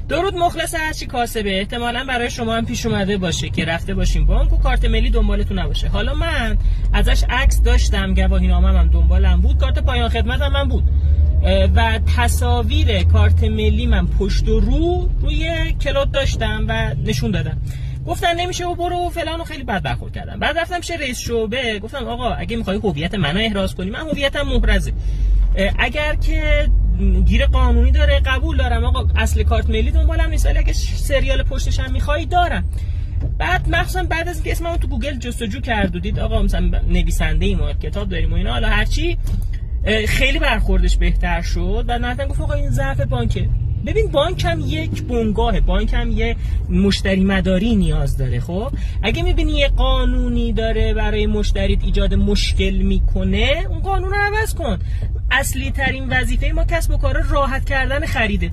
درود مخلص هرچی کاسبه. احتمالاً برای شما هم پیش اومده باشه که رفته باشیم بانک و کارت ملی دنبالتون نباشه. حالا من ازش عکس داشتم، گواهینامه‌ام هم دنبالم بود، کارت پایان خدمتم من بود و تصاویر کارت ملی من پشت و روی کلود داشتم و نشون دادم. گفتن نمیشه و برو و فلان و خیلی بد برخورد کردم. بعد رفتم پیش رئیس شعبه، گفتم آقا اگه میخوای هویت منو احراز کنی، من هویتم محرزه، اگر که گیر قانونی داره قبول دارم، آقا اصل کارت ملی دنبالم نیست، ولی اگه سریال پشتش هم میخوای دارم. بعد مخصوصا بعد از اینکه اسممو تو گوگل جستجو کرد و دید آقا مثلا نویسنده ایم و کتاب داریم و اینا، حالا هرچی خیلی برخوردش بهتر شد و مثلا گفت آقا این ضعف بانکه. ببین بانک هم یک بنگاهه، بانک هم یه مشتری مداری نیاز داره. خب اگه میبینی یه قانونی داره برای مشتریت ایجاد مشکل میکنه، اون قانون رو عوض کن. اصلی ترین وظیفه ما کسب و کار راحت کردن خریده.